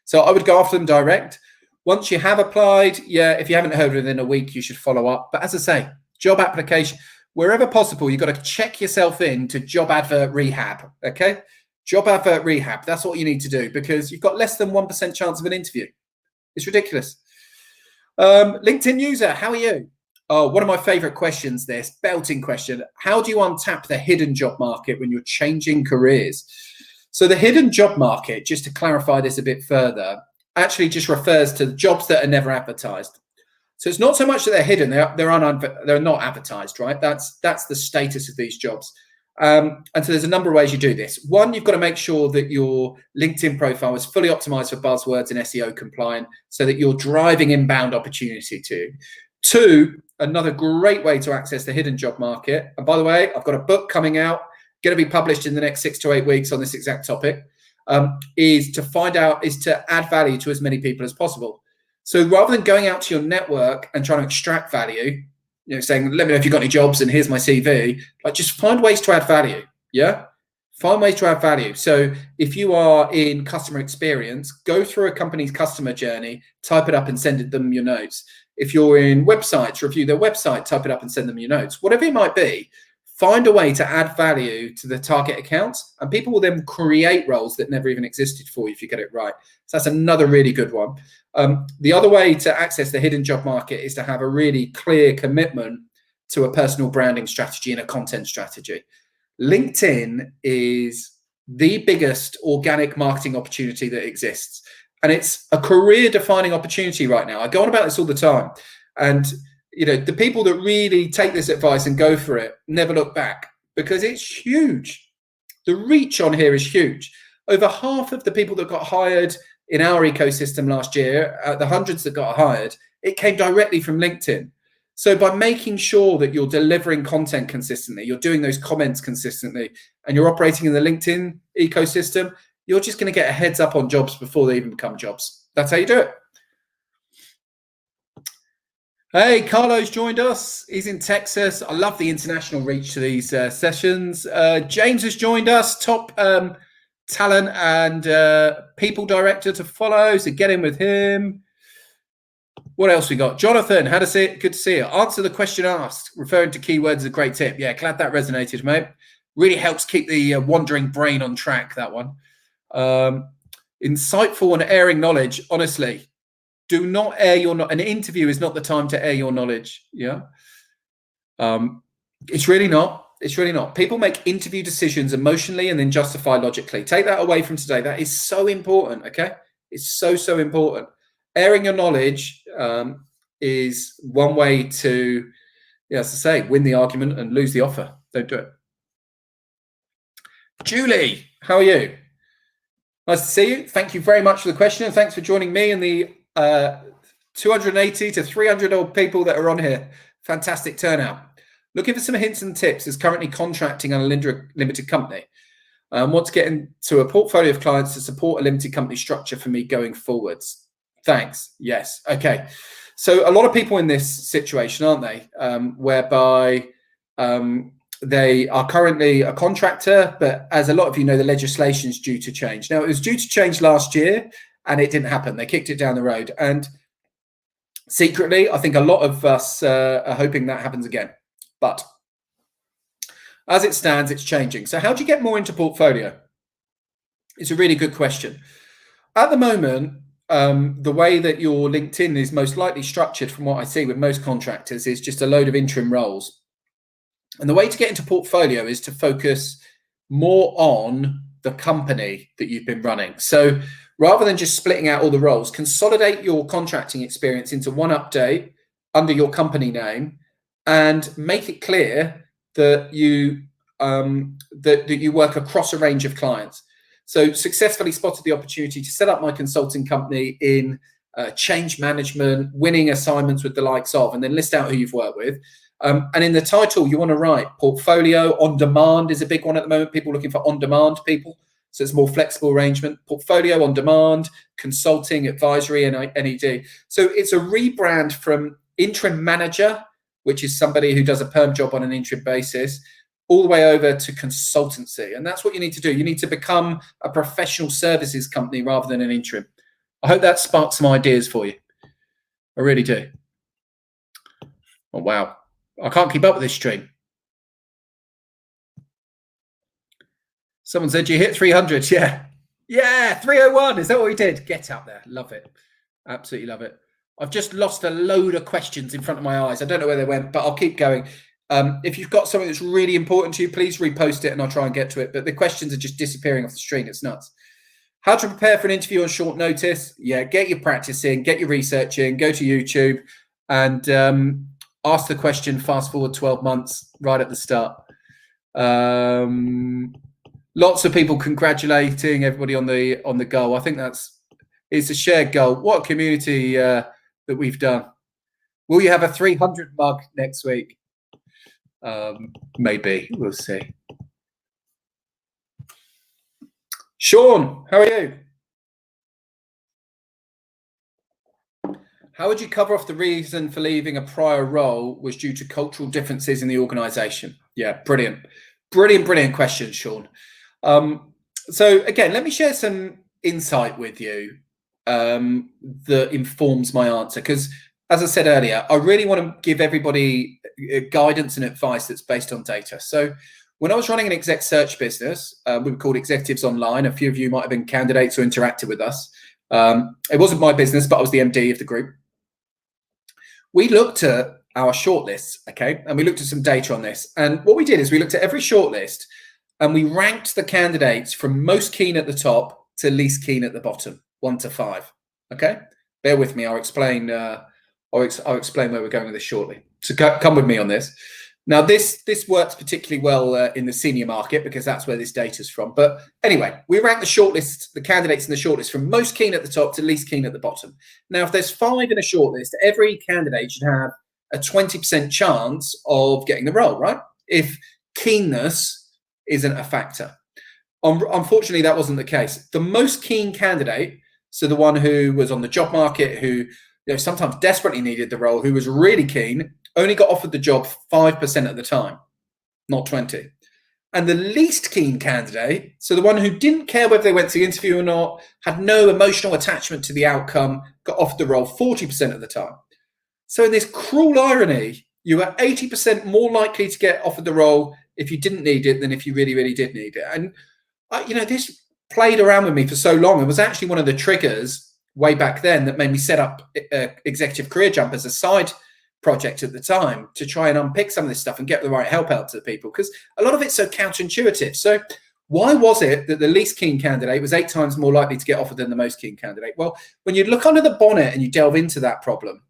So I would go after them direct. Once you have applied, yeah, if you haven't heard within a week, you should follow up. But as I say, job application, wherever possible, you've got to check yourself in to job advert rehab, okay? Job advert rehab, that's what you need to do, because you've got less than 1% chance of an interview. It's ridiculous. LinkedIn user, how are you? Oh, one of my favorite questions, this belting question. How do you untap the hidden job market when you're changing careers? So the hidden job market, just to clarify this a bit further, actually just refers to jobs that are never advertised. So it's not so much that they're hidden, they're not advertised, right? That's the status of these jobs. And so there's a number of ways you do this. One, you've got to make sure that your LinkedIn profile is fully optimized for buzzwords and SEO compliant, so that you're driving inbound opportunity to you. 2, another great way to access the hidden job market, and by the way, I've got a book coming out, going to be published in the next 6 to 8 weeks on this exact topic, is to add value to as many people as possible. So rather than going out to your network and trying to extract value, saying, let me know if you've got any jobs and here's my CV, like, just find ways to add value. Yeah. Find ways to add value. So if you are in customer experience, go through a company's customer journey, type it up and send them your notes. If you're in websites, review their website, type it up and send them your notes. Whatever it might be, find a way to add value to the target accounts, and people will then create roles that never even existed for you if you get it right. So that's another really good one. The other way to access the hidden job market is to have a really clear commitment to a personal branding strategy and a content strategy. LinkedIn is the biggest organic marketing opportunity that exists. And it's a career defining opportunity right now. I go on about this all the time. And the people that really take this advice and go for it never look back, because it's huge. The reach on here is huge. Over half of the people that got hired in our ecosystem last year, the hundreds that got hired, it came directly from LinkedIn. So by making sure that you're delivering content consistently, you're doing those comments consistently, and you're operating in the LinkedIn ecosystem, you're just going to get a heads up on jobs before they even become jobs. That's how you do it. Hey, Carlo's joined us. He's in Texas. I love the international reach to these sessions. James has joined us, top talent and people director to follow. So get in with him. What else we got? Jonathan, how to see it? Good to see you. Answer the question asked. Referring to keywords is a great tip. Yeah, glad that resonated, mate. Really helps keep the wandering brain on track, that one. Insightful and airing knowledge. Honestly, do not air your knowledge. An interview is not the time to air your knowledge. Yeah. It's really not. It's really not. People make interview decisions emotionally and then justify logically. Take that away from today. That is so important. Okay. It's so important. Airing your knowledge is one way to, as I say, win the argument and lose the offer. Don't do it. Julie, how are you? Nice to see you. Thank you very much for the question, and thanks for joining me and the 280 to 300 old people that are on here. Fantastic turnout. Looking for some hints and tips as currently contracting on a limited company. Want to get into a portfolio of clients to support a limited company structure for me going forwards. Thanks. Yes. Okay. So a lot of people in this situation, aren't they? Whereby they are currently a contractor, but as a lot of you know, the legislation is due to change. Now, it was due to change last year and it didn't happen. They kicked it down the road. And secretly, I think a lot of us are hoping that happens again. But as it stands, it's changing. So how do you get more into portfolio? It's a really good question. At the moment, the way that your LinkedIn is most likely structured, from what I see with most contractors, is just a load of interim roles. And the way to get into portfolio is to focus more on the company that you've been running. So rather than just splitting out all the roles, consolidate your contracting experience into one update under your company name and make it clear that you that you work across a range of clients. So successfully spotted the opportunity to set up my consulting company in change management, winning assignments with the likes of, and then list out who you've worked with. And in the title, you want to write portfolio on demand is a big one at the moment. People looking for on demand people. So it's more flexible arrangement, portfolio on demand, consulting, advisory, and NED. So it's a rebrand from interim manager, which is somebody who does a perm job on an interim basis, all the way over to consultancy. And that's what you need to do. You need to become a professional services company rather than an interim. I hope that sparks some ideas for you. I really do. Oh, wow. I can't keep up with this stream. Someone said you hit 300. Yeah. Yeah, 301. Is that what we did? Get out there. Love it. Absolutely love it. I've just lost a load of questions in front of my eyes. I don't know where they went, but I'll keep going. If you've got something that's really important to you, please repost it and I'll try and get to it. But the questions are just disappearing off the screen. It's nuts. How to prepare for an interview on short notice? Yeah, get your practice in, get your research in, go to YouTube and ask the question, fast forward 12 months right at the start. Lots of people congratulating everybody on the goal. I think it's a shared goal. What a community that we've done. Will you have a 300 mug next week? Maybe. We'll see. Sean, how are you? How would you cover off the reason for leaving a prior role was due to cultural differences in the organization? Yeah, brilliant. Brilliant question, Sean. So again, let me share some insight with you that informs my answer, because as I said earlier, I really want to give everybody guidance and advice that's based on data. So when I was running an exec search business, we were called Executives Online. A few of you might have been candidates who interacted with us. It wasn't my business, but I was the MD of the group. We looked at our shortlists, okay? And we looked at some data on this. And what we did is we looked at every shortlist and we ranked the candidates from most keen at the top to least keen at the bottom, 1 to 5, okay? Bear with me, I'll explain where we're going with this shortly. So come with me on this. Now, this works particularly well in the senior market because that's where this data is from. But anyway, we rank the shortlist, the candidates in the shortlist from most keen at the top to least keen at the bottom. Now, if there's 5 in a shortlist, every candidate should have a 20% chance of getting the role, right? If keenness isn't a factor. Unfortunately, that wasn't the case. The most keen candidate, so the one who was on the job market, who sometimes desperately needed the role, who was really keen, only got offered the job 5% of the time, not 20. And the least keen candidate, so the one who didn't care whether they went to the interview or not, had no emotional attachment to the outcome, got offered the role 40% of the time. So in this cruel irony, you were 80% more likely to get offered the role if you didn't need it than if you really, really did need it. And this played around with me for so long. It was actually one of the triggers way back then that made me set up Executive Career Jump as a side project at the time to try and unpick some of this stuff and get the right help out to the people, because a lot of it's so counterintuitive. So why was it that the least keen candidate was 8 times more likely to get offered than the most keen candidate? Well, when you look under the bonnet and you delve into that problem,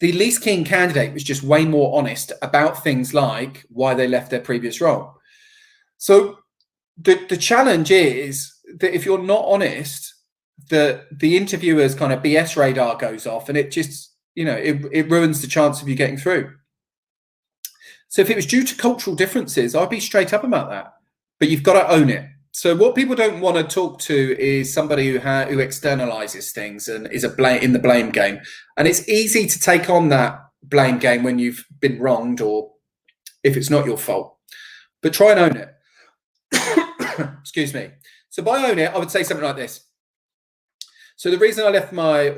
the least keen candidate was just way more honest about things like why they left their previous role. So the challenge is that if you're not honest, the interviewer's kind of BS radar goes off, and it just it ruins the chance of you getting through. So if it was due to cultural differences, I'd be straight up about that. But you've got to own it. So what people don't want to talk to is somebody who externalizes things and is in the blame game. And it's easy to take on that blame game when you've been wronged or if it's not your fault. But try and own it. Excuse me. So by own it, I would say something like this. So the reason I left my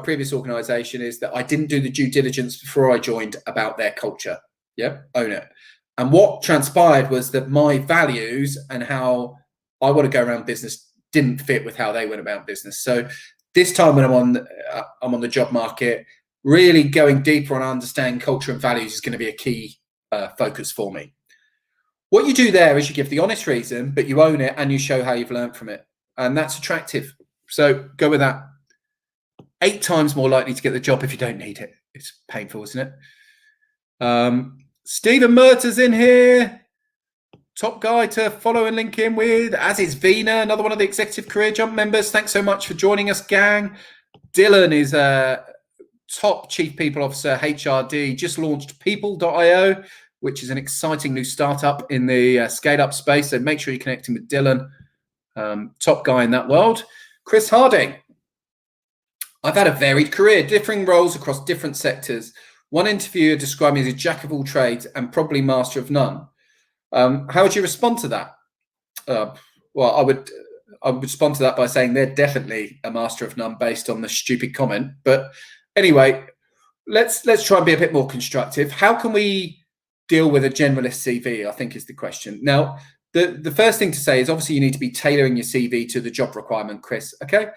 previous organization, is that I didn't do the due diligence before I joined about their culture. Yeah, own it. And what transpired was that my values and how I want to go around business didn't fit with how they went about business. So this time when I'm on the job market, really going deeper on understanding culture and values is going to be a key focus for me. What you do there is you give the honest reason, but you own it and you show how you've learned from it. And that's attractive. So go with that. 8 times more likely to get the job if you don't need it. It's painful, isn't it? Stephen Merter's in here. Top guy to follow and link in with, as is Vina, another one of the Executive Career Jump members. Thanks so much for joining us, gang. Dylan is a top Chief People Officer, HRD, just launched people.io, which is an exciting new startup in the scale-up space. So make sure you're connecting with Dylan. Top guy in that world. Chris Harding. I've had a varied career, differing roles across different sectors. One interviewer described me as a jack of all trades and probably master of none. How would you respond to that? Well, I would respond to that by saying they're definitely a master of none based on the stupid comment. But anyway, let's try and be a bit more constructive. How can we deal with a generalist CV, I think is the question. Now, the first thing to say is obviously you need to be tailoring your CV to the job requirement, Chris, okay?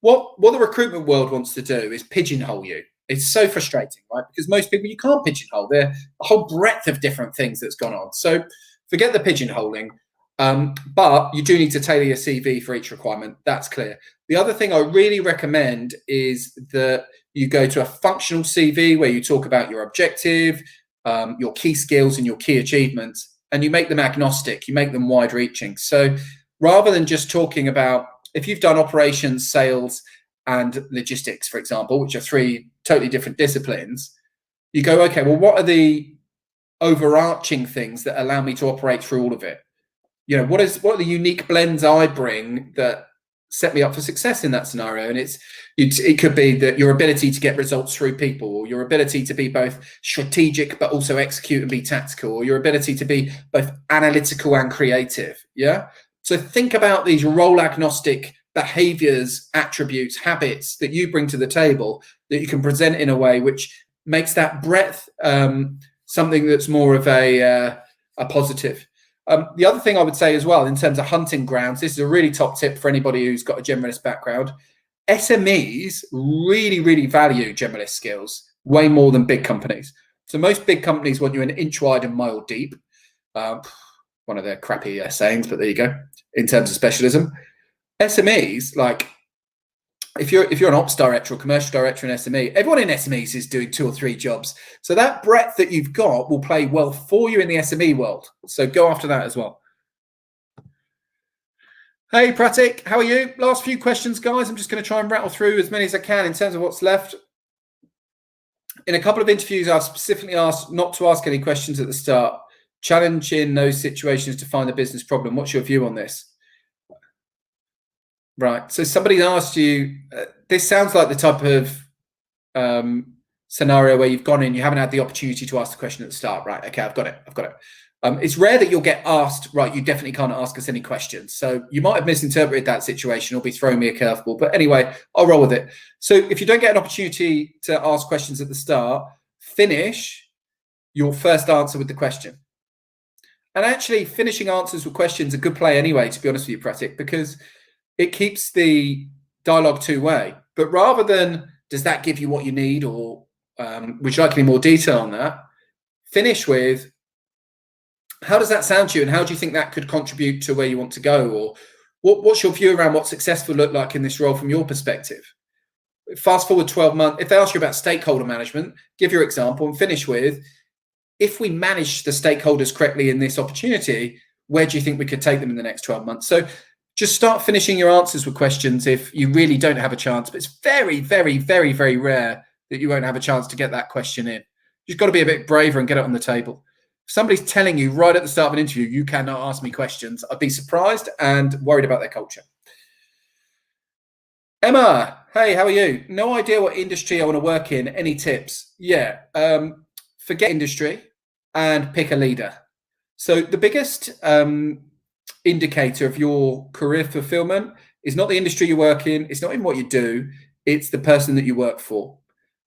What the recruitment world wants to do is pigeonhole you. It's so frustrating, right? Because most people, you can't pigeonhole. There are a whole breadth of different things that's gone on. So forget the pigeonholing, but you do need to tailor your CV for each requirement. That's clear. The other thing I really recommend is that you go to a functional CV where you talk about your objective, your key skills and your key achievements, and you make them agnostic, you make them wide reaching. So rather than just talking about, if you've done operations, sales, and logistics, for example, which are 3 totally different disciplines, you go, okay, well, what are the overarching things that allow me to operate through all of it? What are the unique blends I bring that set me up for success in that scenario? And it could be that your ability to get results through people, or your ability to be both strategic but also execute and be tactical, or your ability to be both analytical and creative. Yeah. So think about these role agnostic behaviors, attributes, habits that you bring to the table that you can present in a way which makes that breadth something that's more of a positive. The other thing I would say as well, in terms of hunting grounds, this is a really top tip for anybody who's got a generalist background. SMEs really, really value generalist skills way more than big companies. So most big companies want you an inch wide and mile deep. One of their crappy sayings, but there you go. In terms of specialism, SMEs, like if you're an ops director or commercial director in SME, everyone in SMEs is doing 2 or 3 jobs. So that breadth that you've got will play well for you in the SME world. So go after that as well. Hey, Pratik, how are you? Last few questions, guys. I'm just going to try and rattle through as many as I can in terms of what's left. In a couple of interviews, I've specifically asked not to ask any questions at the start. Challenge in those situations to find a business problem. What's your view on this? Right. So somebody asked you, this sounds like the type of scenario where you've gone in, you haven't had the opportunity to ask the question at the start. Right. Okay, I've got it. It's rare that you'll get asked, right, you definitely can't ask us any questions. So you might have misinterpreted that situation or be throwing me a curveball. But anyway, I'll roll with it. So if you don't get an opportunity to ask questions at the start, finish your first answer with the question. And actually, finishing answers with questions is a good play anyway, to be honest with you, Pratik, because it keeps the dialogue two-way. But rather than, does that give you what you need, or would you like any more detail on that, finish with, how does that sound to you, and how do you think that could contribute to where you want to go? Or what's your view around what successful look like in this role from your perspective? Fast forward 12 months, if they ask you about stakeholder management, give your example and finish with, if we manage the stakeholders correctly in this opportunity, where do you think we could take them in the next 12 months? So just start finishing your answers with questions if you really don't have a chance. But it's very, very, very, very rare that you won't have a chance to get that question in. You've got to be a bit braver and get it on the table. If somebody's telling you right at the start of an interview, you cannot ask me questions, I'd be surprised and worried about their culture. Emma, hey, how are you? No idea what industry I want to work in. Any tips? Yeah, forget industry and pick a leader. So the biggest indicator of your career fulfillment is not the industry you work in. It's not even what you do. It's the person that you work for.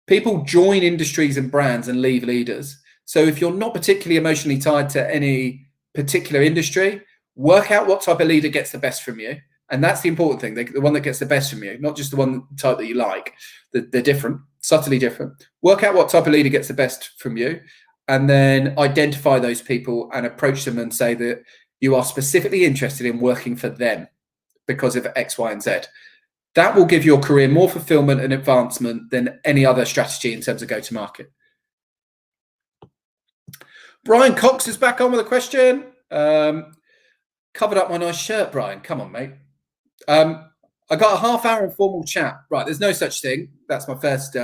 People join industries and brands and leave leaders. So if you're not particularly emotionally tied to any particular industry, work out what type of leader gets the best from you. And that's the important thing, the one that gets the best from you, not just the one type that you like. They're different, subtly different. Work out what type of leader gets the best from you, and then identify those people and approach them and say that you are specifically interested in working for them because of X, Y, and Z. That will give your career more fulfillment and advancement than any other strategy in terms of go-to-market. Brian Cox is back on with a question. Covered up my nice shirt, Brian. Come on, mate. I got a half-hour informal chat. Right, there's no such thing. That's my first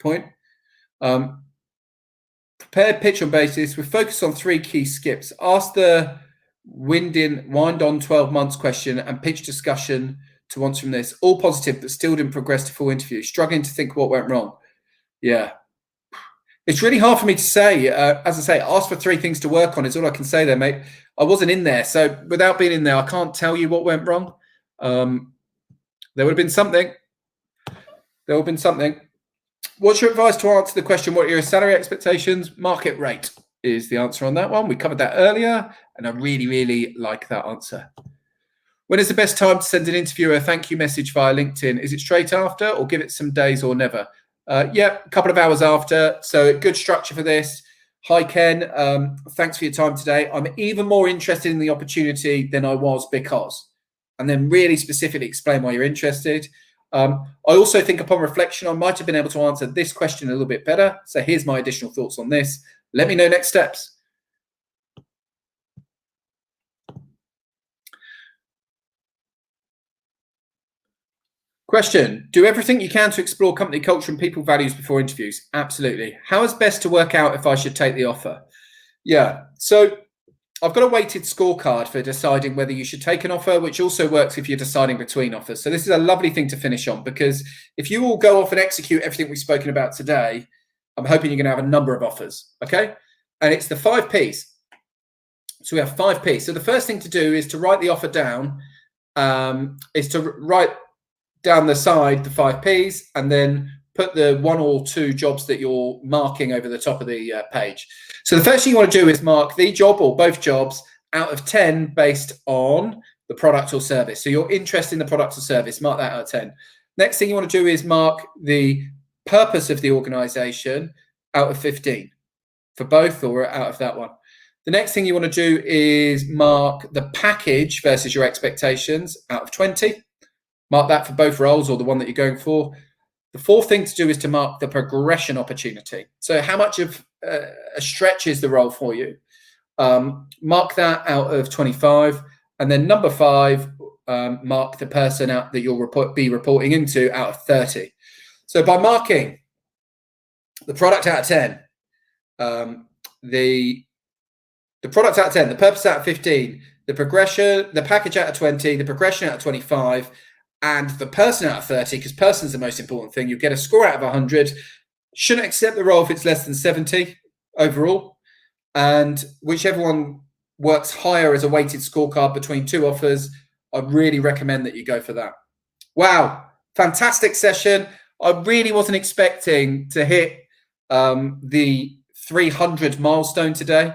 point. Prepared pitch on basis. We focus on 3 key skips. Ask the wind on 12 months question and pitch discussion to once from this. All positive, but still didn't progress to full interview. Struggling to think what went wrong. Yeah. It's really hard for me to say. As I say, ask for 3 things to work on is all I can say there, mate. I wasn't in there. So without being in there, I can't tell you what went wrong. There would have been something. What's your advice to answer the question, what are your salary expectations? Market rate is the answer on that one. We covered that earlier, and I really, really like that answer. When is the best time to send an interviewer a thank you message via LinkedIn? Is it straight after, or give it some days, or never? Yeah, a couple of hours after. So good structure for this. Hi, Ken. Thanks for your time today. I'm even more interested in the opportunity than I was because, and then really specifically explain why you're interested. I also think upon reflection, I might have been able to answer this question a little bit better. So here's my additional thoughts on this. Let me know next steps. Question, do everything you can to explore company culture and people values before interviews? Absolutely. How is best to work out if I should take the offer? Yeah, so I've got a weighted scorecard for deciding whether you should take an offer, which also works if you're deciding between offers. So this is a lovely thing to finish on, because if you all go off and execute everything we've spoken about today, I'm hoping you're going to have a number of offers, okay? And it's the 5 Ps. So we have 5 Ps. So the first thing to do is to write the offer down is to write down the side the 5 Ps and then put the 1 or 2 jobs that you're marking over the top of the page. So the first thing you want to do is mark the job or both jobs out of 10 based on the product or service. So your interest in the product or service, mark that out of 10. Next thing you want to do is mark the purpose of the organization out of 15 for both or out of that one. The next thing you want to do is mark the package versus your expectations out of 20. Mark that for both roles or the one that you're going for. The fourth thing to do is to mark the progression opportunity. So how much of a stretch is the role for you? Mark that out of 25. And then number 5, mark the person out that you'll be reporting into out of 30. So by marking the product out of 10, the product out of 10, the purpose out of 15, the progression, the package out of 20, the progression out of 25, and the person out of 30, because person's the most important thing. You get a score out of 100. Shouldn't accept the role if it's less than 70 overall. And whichever one works higher as a weighted scorecard between 2 offers, I really recommend that you go for that. Wow, fantastic session. I really wasn't expecting to hit the 300 milestone today.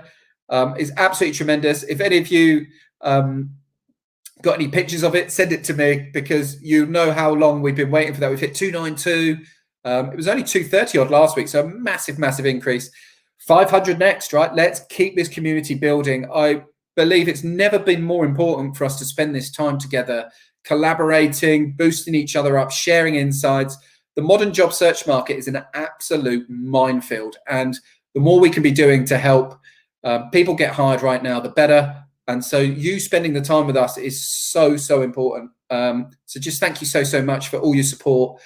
It's absolutely tremendous. If any of you got any pictures of it, send it to me, because you know how long we've been waiting for that. We've hit 292. It was only 230 odd last week, so a massive increase. 500 next, right? Let's keep this community building. I believe it's never been more important for us to spend this time together, collaborating, boosting each other up, sharing insights. The modern job search market is an absolute minefield, and the more we can be doing to help people get hired right now, the better. And so you spending the time with us is so important. So just thank you so much for all your support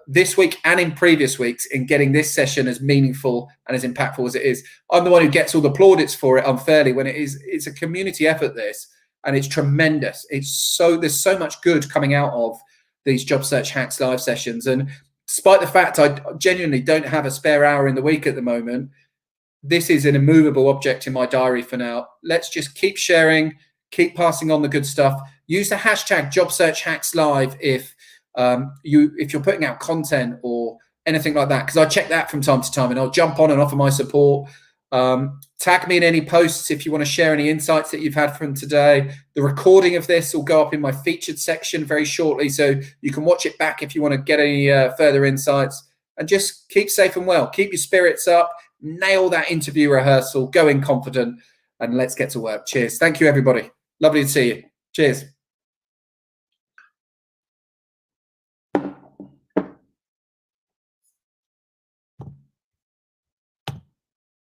this week and in previous weeks in getting this session as meaningful and as impactful as it is. I'm the one who gets all the plaudits for it unfairly, when it's a community effort, this, and it's tremendous. There's so much good coming out of these Job Search Hacks live sessions. And despite the fact I genuinely don't have a spare hour in the week at the moment, this is an immovable object in my diary for now. Let's just keep sharing, keep passing on the good stuff. Use the hashtag Job Search Hacks Live if you're putting out content or anything like that, because I check that from time to time, and I'll jump on and offer my support. Tag me in any posts if you want to share any insights that you've had from today. The recording of this will go up in my featured section very shortly, so you can watch it back if you want to get any further insights. And just keep safe and well. Keep your spirits up. Nail that interview rehearsal. Go in confident, and let's get to work. Cheers. Thank you, everybody. Lovely to see you. Cheers.